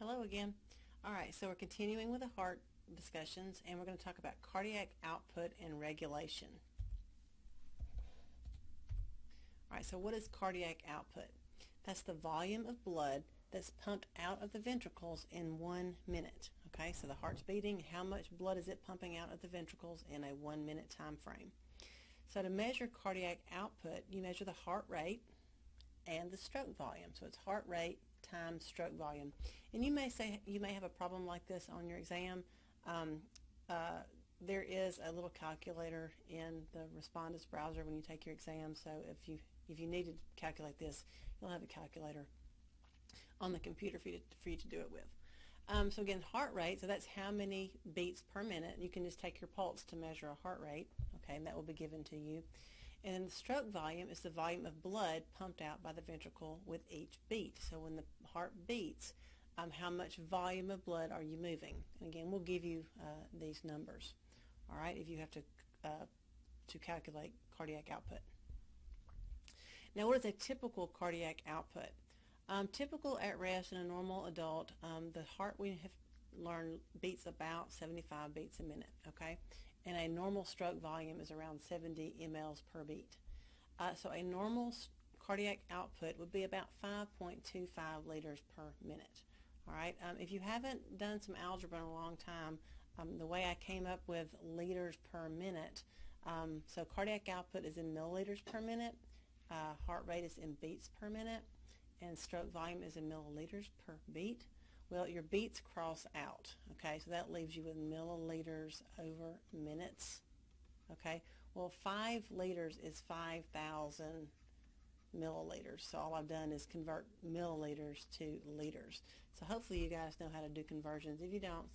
Hello again. All right, so we're continuing with the heart discussions, and we're going to talk about cardiac output and regulation. All right, so what is cardiac output? That's the volume of blood that's pumped out of the ventricles in 1 minute. Okay, so the heart's beating. How much blood is it pumping out of the ventricles in a 1 minute time frame? So to measure cardiac output, you measure the heart rate and the stroke volume. So it's heart rate times stroke volume. And you may have a problem like this on your exam. There is a little calculator in the Respondus browser when you take your exam. So if you need to calculate this, you'll have a calculator on the computer for you to do it with. So again, heart rate, so that's how many beats per minute. You can just take your pulse to measure a heart rate, okay, and that will be given to you. And then the stroke volume is the volume of blood pumped out by the ventricle with each beat. So when the heart beats, how much volume of blood are you moving? And again, we'll give you these numbers, all right, if you have to calculate cardiac output. Now, what is a typical cardiac output? Typical at rest in a normal adult, the heart, we have learned, beats about 75 beats a minute, okay? And a normal stroke volume is around 70 mLs per beat. So a normal cardiac output would be about 5.25 liters per minute. All right. If you haven't done some algebra in a long time, the way I came up with liters per minute, so cardiac output is in milliliters per minute, heart rate is in beats per minute, and stroke volume is in milliliters per beat. Well, your beats cross out, okay, so that leaves you with milliliters over minutes, okay. Well, 5 liters is 5,000 milliliters, so all I've done is convert milliliters to liters. So hopefully you guys know how to do conversions. If you don't,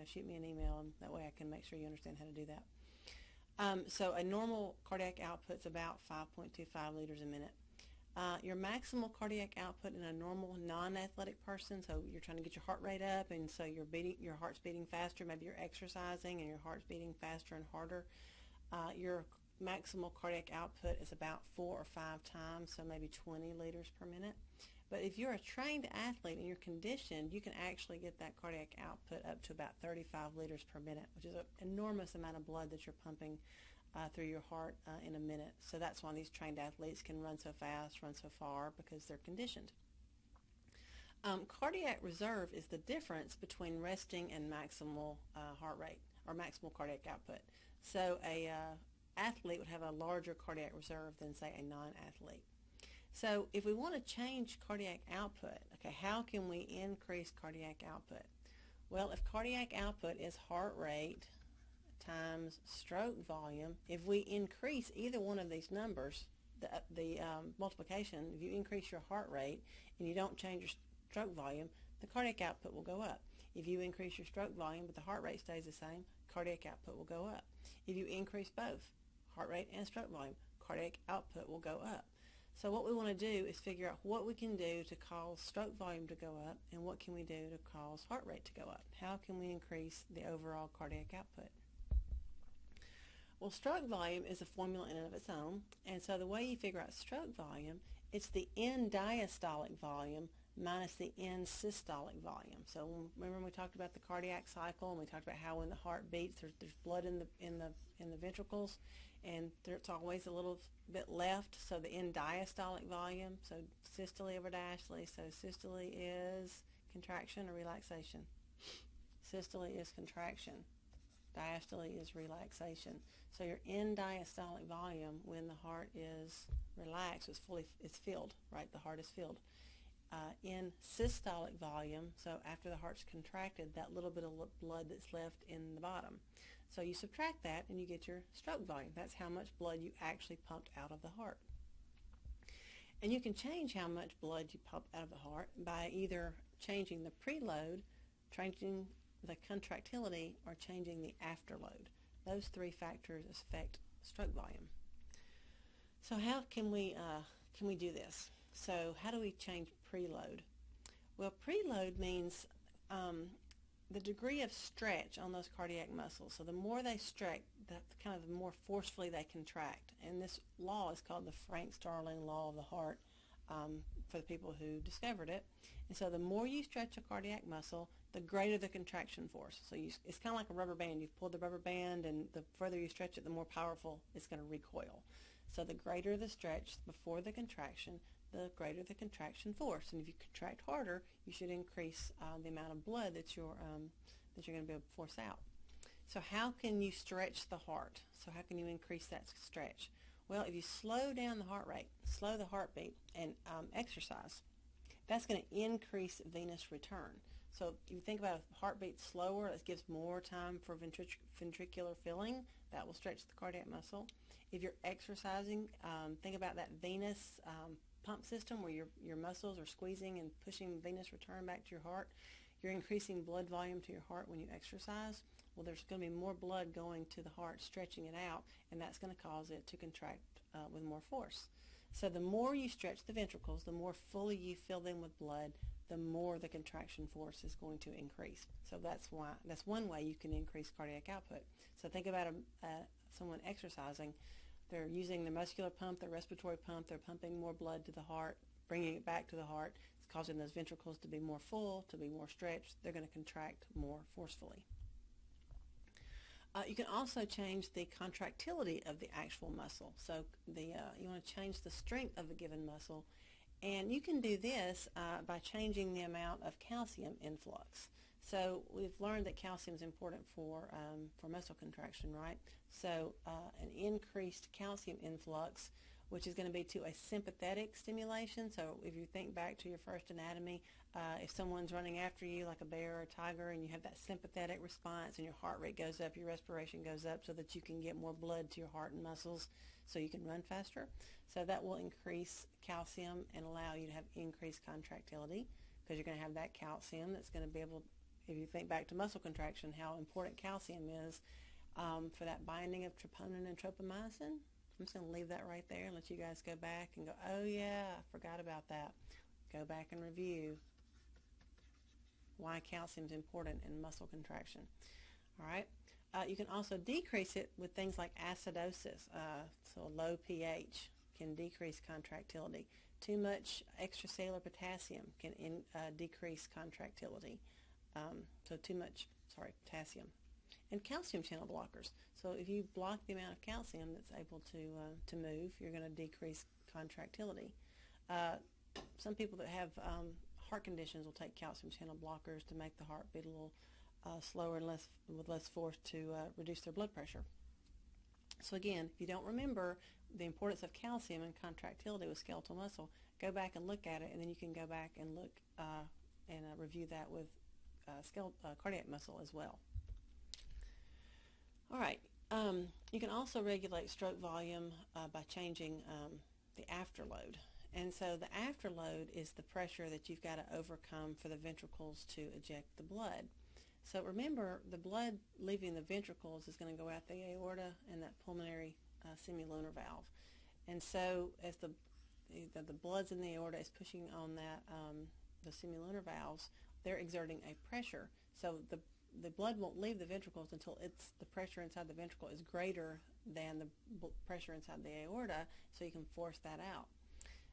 shoot me an email, and that way I can make sure you understand how to do that. So a normal cardiac output is about 5.25 liters a minute. Your maximal cardiac output in a normal non-athletic person, so you're trying to get your heart rate up, and so your heart's beating faster, maybe you're exercising and your heart's beating faster and harder, your maximal cardiac output is about 4 or 5 times, so maybe 20 liters per minute. But if you're a trained athlete and you're conditioned, you can actually get that cardiac output up to about 35 liters per minute, which is an enormous amount of blood that you're pumping through your heart in a minute. So that's why these trained athletes can run so fast, run so far, because they're conditioned. Cardiac reserve is the difference between resting and maximal heart rate, or maximal cardiac output. So a athlete would have a larger cardiac reserve than, say, a non-athlete. So if we want to change cardiac output, okay, how can we increase cardiac output? Well, if cardiac output is heart rate times stroke volume, if we increase either one of these numbers, the multiplication, if you increase your heart rate and you don't change your stroke volume, the cardiac output will go up. If you increase your stroke volume but the heart rate stays the same, cardiac output will go up. If you increase both, heart rate and stroke volume, cardiac output will go up. So what we want to do is figure out what we can do to cause stroke volume to go up and what can we do to cause heart rate to go up. How can we increase the overall cardiac output? Well, stroke volume is a formula in and of its own, and so the way you figure out stroke volume, it's the end diastolic volume minus the end systolic volume. So remember when we talked about the cardiac cycle, and we talked about how when the heart beats, there's blood in the ventricles, and there's always a little bit left. So the end diastolic volume, so systole over diastole. So systole is contraction or relaxation. Systole is contraction. Diastole is relaxation. So your end diastolic volume, when the heart is relaxed, it's filled, right? The heart is filled. In systolic volume, so after the heart's contracted, that little bit of blood that's left in the bottom. So you subtract that and you get your stroke volume. That's how much blood you actually pumped out of the heart. And you can change how much blood you pump out of the heart by either changing the preload, changing the contractility, or changing the afterload. Those 3 factors affect stroke volume. So how can we do this? So how do we change preload? Well, preload means the degree of stretch on those cardiac muscles. So the more they stretch, the more forcefully they contract. And this law is called the Frank-Starling law of the heart for the people who discovered it. And so the more you stretch a cardiac muscle, the greater the contraction force. So it's kind of like a rubber band. You've pulled the rubber band, and the further you stretch it, the more powerful it's going to recoil. So the greater the stretch before the contraction, the greater the contraction force. And if you contract harder, you should increase the amount of blood that you're going to be able to force out. So how can you stretch the heart? So how can you increase that stretch? Well, if you slow down the heart rate, slow the heartbeat, and exercise, that's going to increase venous return. So if you think about a heartbeat slower, that gives more time for ventricular filling. That will stretch the cardiac muscle. If you're exercising, think about that venous pump system where your muscles are squeezing and pushing venous return back to your heart. You're increasing blood volume to your heart when you exercise. Well, there's going to be more blood going to the heart, stretching it out, and that's going to cause it to contract with more force. So the more you stretch the ventricles, the more fully you fill them with blood, the more the contraction force is going to increase. So that's one way you can increase cardiac output. So think about someone exercising. They're using their muscular pump, their respiratory pump. They're pumping more blood to the heart, bringing it back to the heart. It's causing those ventricles to be more full, to be more stretched. They're going to contract more forcefully. You can also change the contractility of the actual muscle. So you want to change the strength of a given muscle, and you can do this by changing the amount of calcium influx. So we've learned that calcium is important for muscle contraction, right? So an increased calcium influx, which is going to be to a sympathetic stimulation. So if you think back to your first anatomy, if someone's running after you like a bear or a tiger, and you have that sympathetic response and your heart rate goes up, your respiration goes up so that you can get more blood to your heart and muscles so you can run faster. So that will increase calcium and allow you to have increased contractility, because you're going to have that calcium that's going to be able, if you think back to muscle contraction, how important calcium is for that binding of troponin and tropomyosin. I'm just going to leave that right there and let you guys go back and go, oh yeah, I forgot about that. Go back and review why calcium is important in muscle contraction. All right. You can also decrease it with things like acidosis. So low pH can decrease contractility. Too much extracellular potassium can decrease contractility. So too much, potassium. And calcium channel blockers. So if you block the amount of calcium that's able to move, you're going to decrease contractility. Some people that have heart conditions will take calcium channel blockers to make the heart beat a little slower and with less force to reduce their blood pressure. So again, if you don't remember the importance of calcium and contractility with skeletal muscle, go back and look at it, and then you can go back and look and review that with cardiac muscle as well. All right. You can also regulate stroke volume by changing the afterload. And so the afterload is the pressure that you've got to overcome for the ventricles to eject the blood. So remember, the blood leaving the ventricles is going to go out the aorta and that pulmonary semilunar valve. And so as the blood's in the aorta is pushing on that the semilunar valves, they're exerting a pressure. So the blood won't leave the ventricles until the pressure inside the ventricle is greater than the pressure inside the aorta, so you can force that out.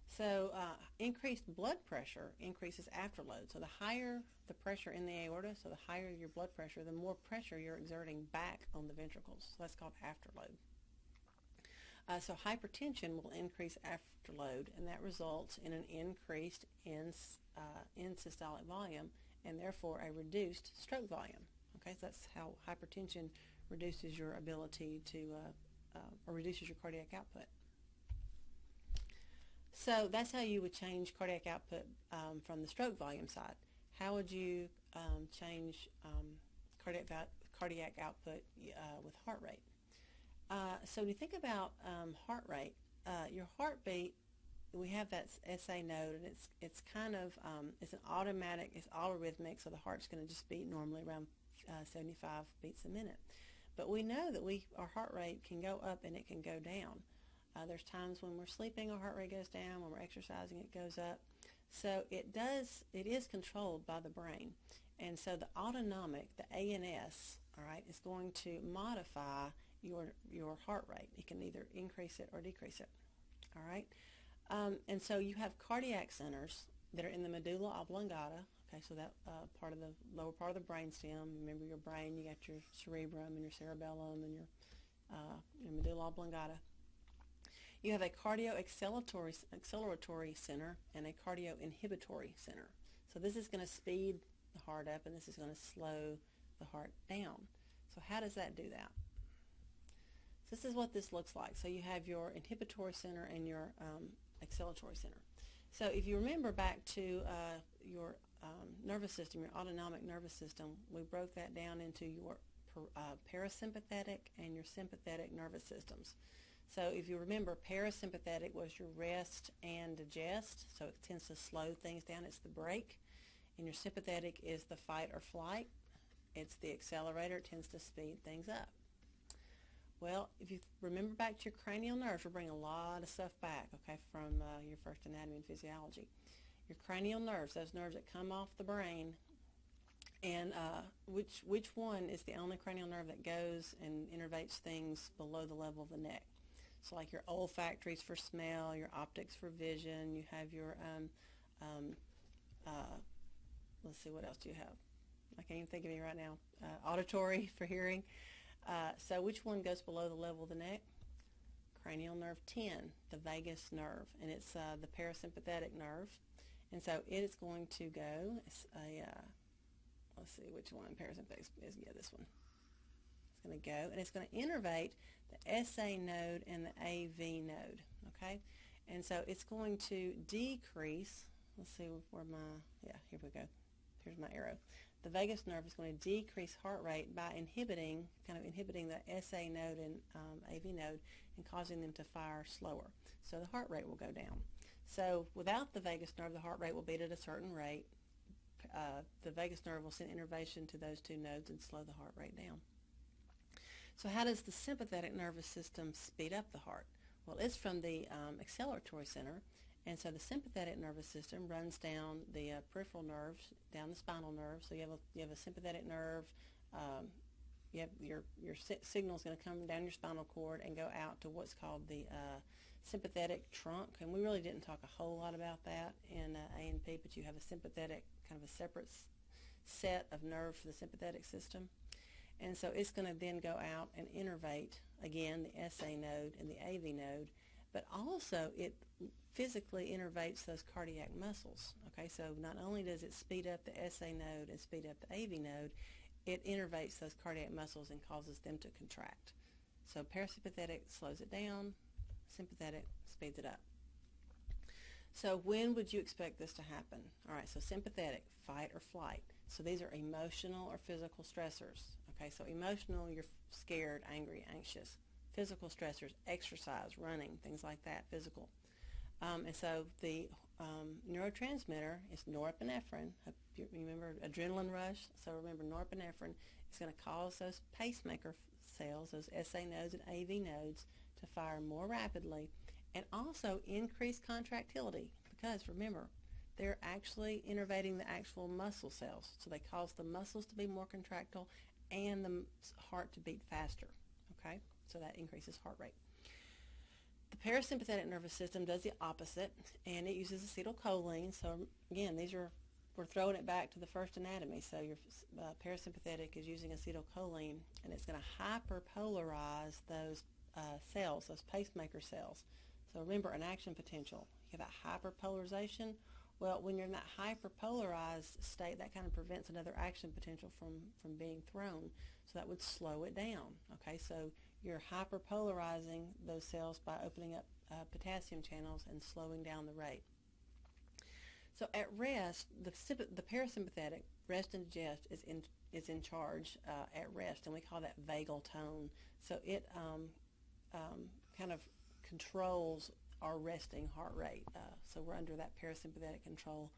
So increased blood pressure increases afterload. So the higher the pressure in the aorta, so the higher your blood pressure, the more pressure you're exerting back on the ventricles. So that's called afterload. So hypertension will increase afterload, and that results in an increased end-systolic volume, and therefore a reduced stroke volume. Okay, so that's how hypertension reduces your ability to, or reduces your cardiac output. So that's how you would change cardiac output from the stroke volume side. How would you change cardiac output with heart rate? So when you think about heart rate, your heartbeat, we have that SA node, and it's kind of it's an automatic, it's autorhythmic, so the heart's going to just beat normally around 75 beats a minute. But we know that our heart rate can go up and it can go down. There's times when we're sleeping, our heart rate goes down. When we're exercising, it goes up. So it is controlled by the brain. And so the autonomic, the ANS, all right, is going to modify your heart rate. It can either increase it or decrease it, all right? And so you have cardiac centers that are in the medulla oblongata. Okay, so that part of the lower part of the brainstem. Remember your brain, you got your cerebrum and your cerebellum and your medulla oblongata. You have a cardio-acceleratory center and a cardio-inhibitory center. So this is going to speed the heart up, and this is going to slow the heart down. So how does that do that? So this is what this looks like. So you have your inhibitory center and your acceleratory center. So if you remember back to your nervous system, your autonomic nervous system, we broke that down into your parasympathetic and your sympathetic nervous systems. So if you remember, parasympathetic was your rest and digest, so it tends to slow things down. It's the brake. And your sympathetic is the fight or flight. It's the accelerator. It tends to speed things up. Well, if you remember back to your cranial nerves, we're bringing a lot of stuff back, okay, from your first anatomy and physiology. Your cranial nerves, those nerves that come off the brain, and which one is the only cranial nerve that goes and innervates things below the level of the neck? So like your olfactories for smell, your optics for vision, you have your, let's see, what else do you have? I can't even think of any right now. Auditory for hearing. So which one goes below the level of the neck? Cranial nerve 10, the vagus nerve, and it's the parasympathetic nerve. And so it is going to go, it's a, let's see which one, parasympathetic is, yeah, this one. It's going to go, and it's going to innervate the SA node and the AV node, okay? And so it's going to decrease, let's see where my, yeah, here we go. Here's my arrow. The vagus nerve is going to decrease heart rate by inhibiting the SA node and AV node and causing them to fire slower. So the heart rate will go down. So without the vagus nerve, the heart rate will beat at a certain rate. The vagus nerve will send innervation to those two nodes and slow the heart rate down. So how does the sympathetic nervous system speed up the heart? Well, it's from the acceleratory center, and so the sympathetic nervous system runs down the peripheral nerves, down the spinal nerve. So you have a sympathetic nerve. You have your signal is going to come down your spinal cord and go out to what's called the sympathetic trunk. And we really didn't talk a whole lot about that in A&P, but you have a sympathetic, kind of a separate set of nerves for the sympathetic system. And so it's going to then go out and innervate, again, the SA node and the AV node, but also it physically innervates those cardiac muscles. Okay, so not only does it speed up the SA node and speed up the AV node, it innervates those cardiac muscles and causes them to contract. So parasympathetic slows it down, sympathetic speeds it up. So when would you expect this to happen? All right, so sympathetic, fight or flight. So these are emotional or physical stressors. Okay, so emotional, you're scared, angry, anxious. Physical stressors, exercise, running, things like that, physical. And so the neurotransmitter is norepinephrine. You remember adrenaline rush? So remember, norepinephrine is going to cause those pacemaker cells, those SA nodes and AV nodes, to fire more rapidly and also increase contractility, because remember, they're actually innervating the actual muscle cells. So they cause the muscles to be more contractile and the heart to beat faster. Okay, so that increases heart rate. The parasympathetic nervous system does the opposite, and it uses acetylcholine. So again, we're throwing it back to the first anatomy. So your parasympathetic is using acetylcholine, and it's going to hyperpolarize those cells, those pacemaker cells. So remember, an action potential. You have that hyperpolarization. Well, when you're in that hyperpolarized state, that kind of prevents another action potential from being thrown. So that would slow it down. Okay, so you're hyperpolarizing those cells by opening up potassium channels and slowing down the rate. So at rest, the parasympathetic, rest and digest, is in charge at rest, and we call that vagal tone. So it kind of controls our resting heart rate. So we're under that parasympathetic control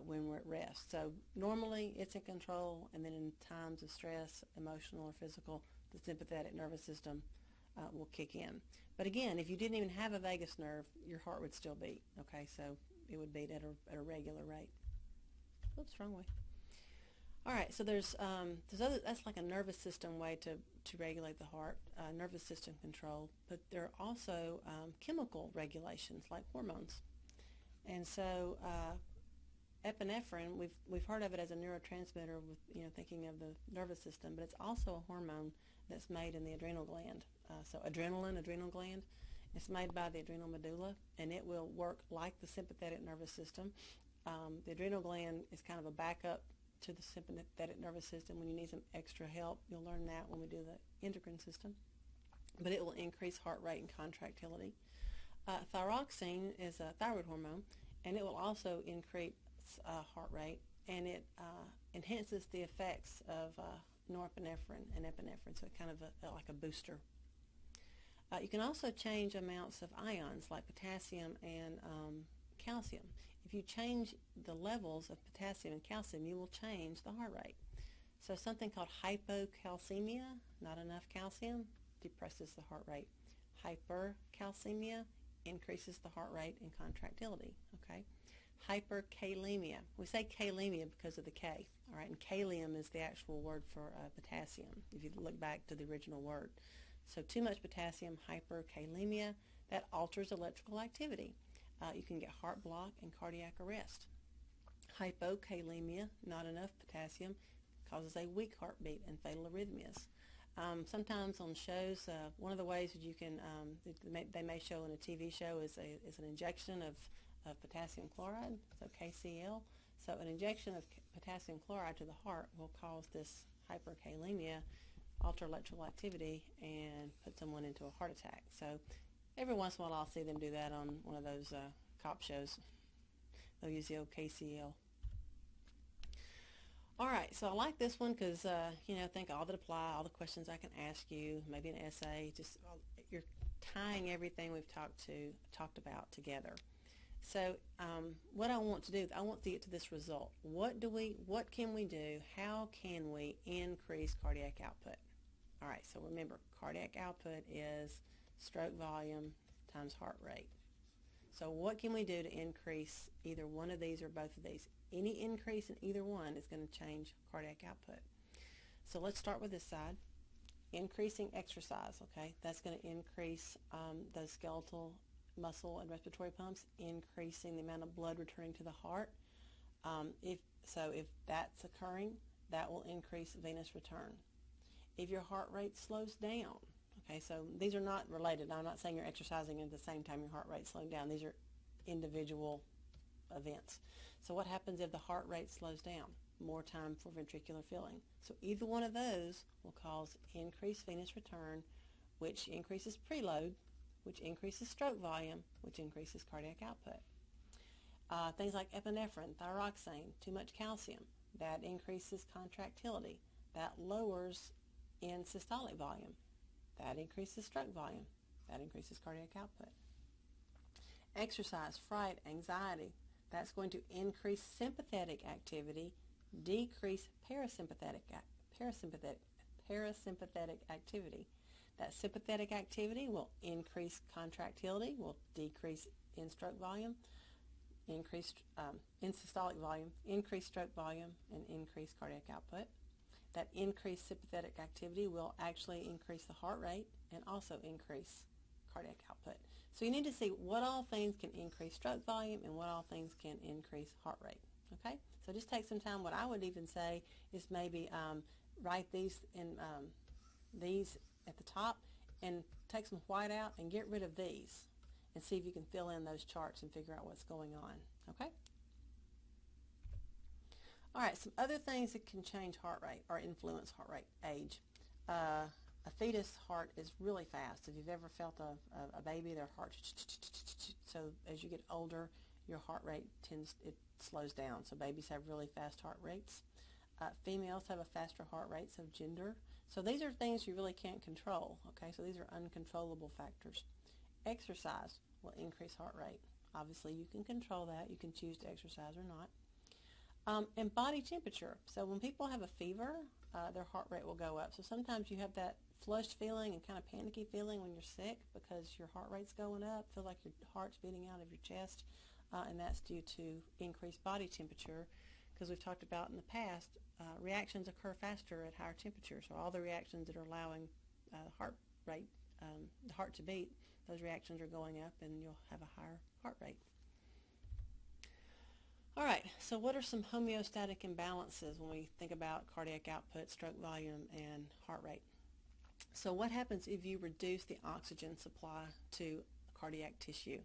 when we're at rest. So normally it's in control, and then in times of stress, emotional or physical, the sympathetic nervous system will kick in. But again, if you didn't even have a vagus nerve, your heart would still beat. Okay, so it would beat at a regular rate. Oops, wrong way. All right, so there's that's like a nervous system way to regulate the heart, nervous system control, but there are also chemical regulations like hormones. And so epinephrine, we've heard of it as a neurotransmitter with, thinking of the nervous system, but it's also a hormone that's made in the adrenal gland. So adrenaline, adrenal gland, it's made by the adrenal medulla, and it will work like the sympathetic nervous system. The adrenal gland is kind of a backup to the sympathetic nervous system. When you need some extra help, you'll learn that when we do the endocrine system. But it will increase heart rate and contractility. Thyroxine is a thyroid hormone, and it will also increase heart rate, and it enhances the effects of norepinephrine and epinephrine, so it's kind of like a booster. You can also change amounts of ions like potassium and calcium. If you change the levels of potassium and calcium, you will change the heart rate. So something called hypocalcemia, not enough calcium, depresses the heart rate. Hypercalcemia increases the heart rate and contractility. Okay. Hyperkalemia. We say kalemia because of the K. All right, and kalium is the actual word for potassium, if you look back to the original word. So too much potassium, hyperkalemia, that alters electrical activity. You can get heart block and cardiac arrest. Hypokalemia, not enough potassium, causes a weak heartbeat and fatal arrhythmias. Sometimes on shows, one of the ways that you can, they may show in a TV show is an injection of potassium chloride, so KCl. So an injection of potassium chloride to the heart will cause this hyperkalemia, alter electrical activity, and put someone into a heart attack. So every once in a while I'll see them do that on one of those cop shows. They'll use the old KCl. All right, so I like this one because, think all that apply, all the questions I can ask you, maybe an essay, just you're tying everything we've talked about together. So what I want to do, I want to get to this result. What can we do? How can we increase cardiac output? All right, so remember, cardiac output is stroke volume times heart rate. So what can we do to increase either one of these or both of these? Any increase in either one is going to change cardiac output. So let's start with this side. Increasing exercise, okay? That's going to increase those skeletal muscle and respiratory pumps, increasing the amount of blood returning to the heart. If that's occurring, that will increase venous return. If your heart rate slows down, okay, so these are not related. Now, I'm not saying you're exercising at the same time your heart rate's slowing down. These are individual events. So what happens if the heart rate slows down? More time for ventricular filling. So either one of those will cause increased venous return, which increases preload, which increases stroke volume, which increases cardiac output. Things like epinephrine, thyroxine, too much calcium, that increases contractility. That lowers in systolic volume. That increases stroke volume. That increases cardiac output. Exercise, fright, anxiety, that's going to increase sympathetic activity, decrease parasympathetic activity. That sympathetic activity will increase contractility, will decrease in stroke volume, increase in systolic volume, increase stroke volume, and increase cardiac output. That increased sympathetic activity will actually increase the heart rate and also increase cardiac output. So you need to see what all things can increase stroke volume and what all things can increase heart rate. Okay? So just take some time. What I would even say is maybe write these at the top and take some white out and get rid of these and see if you can fill in those charts and figure out what's going on. Okay? All right, some other things that can change heart rate or influence heart rate. Age. A fetus heart is really fast. If you've ever felt a baby, their heart, so as you get older, your heart rate slows down. So babies have really fast heart rates. Females have a faster heart rate, so gender. So these are things you really can't control, okay? So these are uncontrollable factors. Exercise will increase heart rate. Obviously, you can control that. You can choose to exercise or not. And body temperature. So when people have a fever, their heart rate will go up. So sometimes you have that flushed feeling and kind of panicky feeling when you're sick because your heart rate's going up, feel like your heart's beating out of your chest, and that's due to increased body temperature. Because we've talked about in the past, reactions occur faster at higher temperatures. So all the reactions that are allowing heart rate, the heart to beat, those reactions are going up and you'll have a higher heart rate. All right, so what are some homeostatic imbalances when we think about cardiac output, stroke volume, and heart rate? So what happens if you reduce the oxygen supply to cardiac tissue,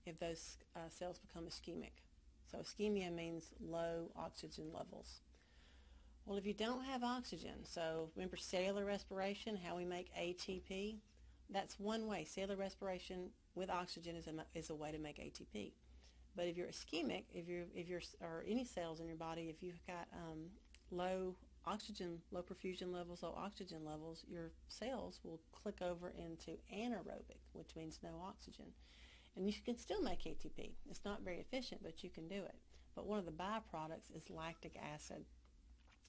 if those cells become ischemic? So ischemia means low oxygen levels. Well, if you don't have oxygen, so remember cellular respiration, how we make ATP? That's one way. Cellular respiration with oxygen is a way to make ATP. But if you're ischemic, if you're or any cells in your body, if you've got low oxygen, low perfusion levels, low oxygen levels, your cells will click over into anaerobic, which means no oxygen. And you can still make ATP. It's not very efficient, but you can do it. But one of the byproducts is lactic acid.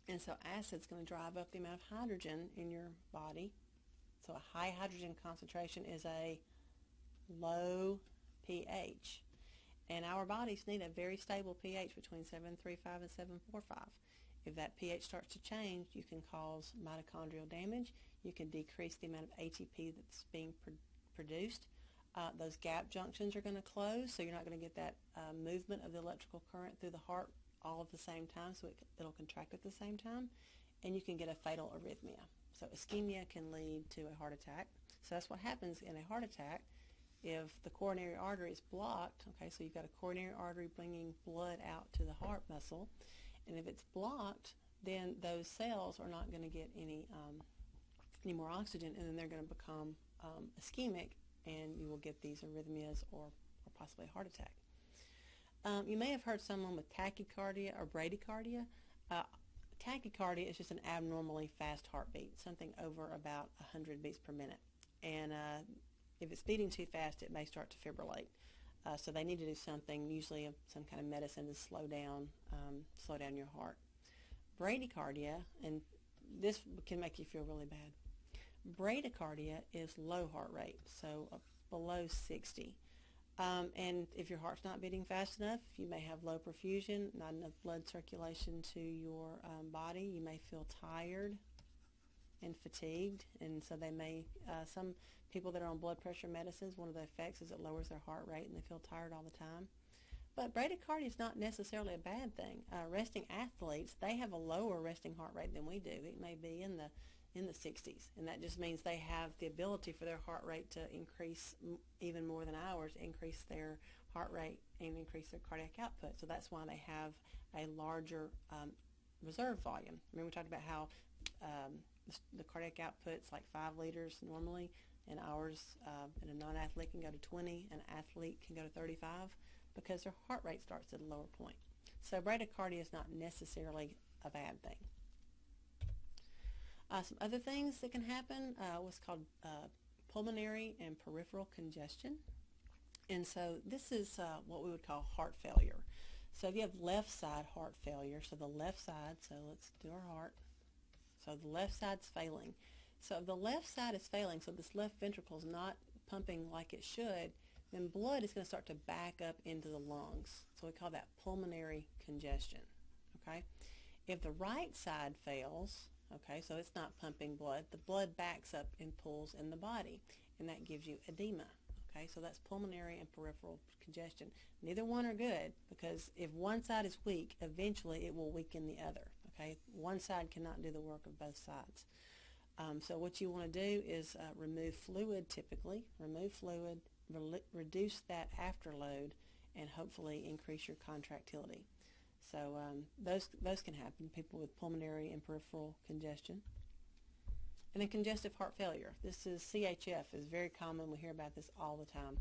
And so acid's going to drive up the amount of hydrogen in your body. So a high hydrogen concentration is a low pH. And our bodies need a very stable pH between 7.35 and 7.45. If that pH starts to change, you can cause mitochondrial damage. You can decrease the amount of ATP that's being produced. Those gap junctions are going to close, so you're not going to get that movement of the electrical current through the heart all at the same time, so it'll contract at the same time, and you can get a fatal arrhythmia. So ischemia can lead to a heart attack. So that's what happens in a heart attack if the coronary artery is blocked. Okay, so you've got a coronary artery bringing blood out to the heart muscle, and if it's blocked, then those cells are not going to get any more oxygen, and then they're going to become ischemic, and you will get these arrhythmias or possibly a heart attack. You may have heard someone with tachycardia or bradycardia. Tachycardia is just an abnormally fast heartbeat, something over about 100 beats per minute. And if it's beating too fast, it may start to fibrillate. So they need to do something, usually some kind of medicine, to slow down your heart. Bradycardia, and this can make you feel really bad. Bradycardia is low heart rate, so below 60. And if your heart's not beating fast enough, you may have low perfusion, not enough blood circulation to your body. You may feel tired and fatigued, and so some people that are on blood pressure medicines, one of the effects is it lowers their heart rate and they feel tired all the time. But bradycardia is not necessarily a bad thing. Resting athletes, they have a lower resting heart rate than we do. It may be in the 60s, and that just means they have the ability for their heart rate to increase even more than ours, increase their heart rate and increase their cardiac output. So that's why they have a larger reserve volume. Remember we talked about how the cardiac output's like 5 liters normally, and ours in a non-athlete can go to 20, an athlete can go to 35, because their heart rate starts at a lower point. So bradycardia is not necessarily a bad thing. Some other things that can happen, what's called pulmonary and peripheral congestion. And so this is what we would call heart failure. So if you have left side heart failure, so the left side, so let's do our heart. So the left side's failing. So if the left side is failing, so this left ventricle is not pumping like it should, then blood is going to start to back up into the lungs. So we call that pulmonary congestion. Okay? If the right side fails, okay, so it's not pumping blood, the blood backs up and pulls in the body, and that gives you edema. Okay, so that's pulmonary and peripheral congestion. Neither one are good, because if one side is weak, eventually it will weaken the other. Okay, one side cannot do the work of both sides. So what you want to do is remove fluid typically, reduce that afterload, and hopefully increase your contractility. So those can happen, people with pulmonary and peripheral congestion. And then congestive heart failure. This is CHF, is very common. We hear about this all the time.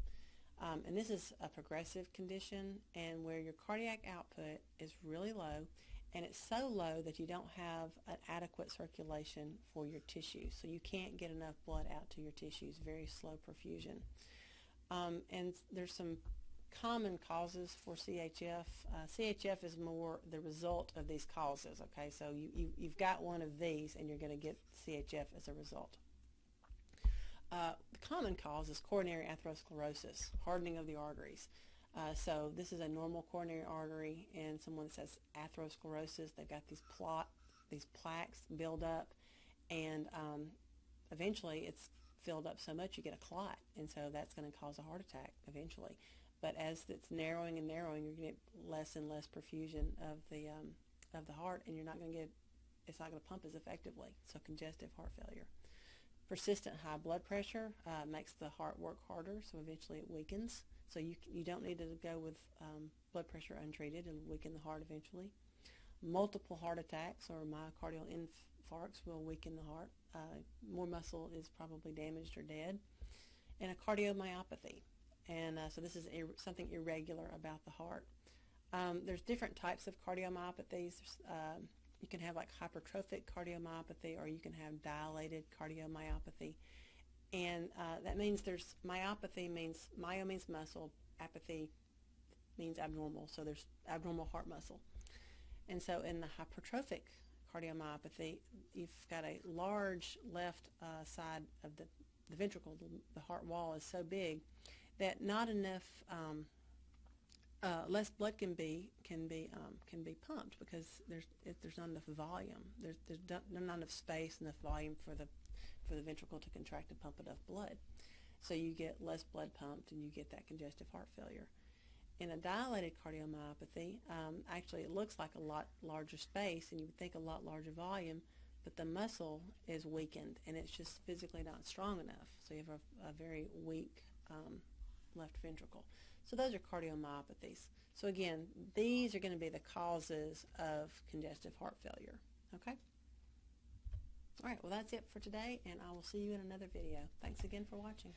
And this is a progressive condition, and where your cardiac output is really low, and it's so low that you don't have an adequate circulation for your tissues. So you can't get enough blood out to your tissues, very slow perfusion. And there's some common causes for CHF. CHF is more the result of these causes. Okay, so you've got one of these, and you're going to get CHF as a result. The common cause is coronary atherosclerosis, hardening of the arteries. So this is a normal coronary artery, and someone that has atherosclerosis, they've got these plaques build up, and eventually it's filled up so much you get a clot, and so that's going to cause a heart attack eventually. But as it's narrowing and narrowing, you're going to get less and less perfusion of the heart, and you're not going to get, it's not going to pump as effectively. So congestive heart failure. Persistent high blood pressure makes the heart work harder, so eventually it weakens. So you don't need to go with blood pressure untreated. It'll weaken the heart eventually. Multiple heart attacks or myocardial infarcts will weaken the heart. More muscle is probably damaged or dead. And a cardiomyopathy. And so this is something irregular about the heart. There's different types of cardiomyopathies. You can have like hypertrophic cardiomyopathy, or you can have dilated cardiomyopathy. And that means there's myopathy means, myo means muscle, apathy means abnormal. So there's abnormal heart muscle. And so in the hypertrophic cardiomyopathy, you've got a large left side of the ventricle. The heart wall is so big that not enough, less blood can be pumped because there's not enough volume. There's not enough space, enough volume for the ventricle to contract and pump enough blood. So you get less blood pumped and you get that congestive heart failure. In a dilated cardiomyopathy, actually it looks like a lot larger space and you would think a lot larger volume, but the muscle is weakened and it's just physically not strong enough. So you have a very weak left ventricle. So those are cardiomyopathies. So again, these are going to be the causes of congestive heart failure. Okay? All right, well that's it for today, and I will see you in another video. Thanks again for watching.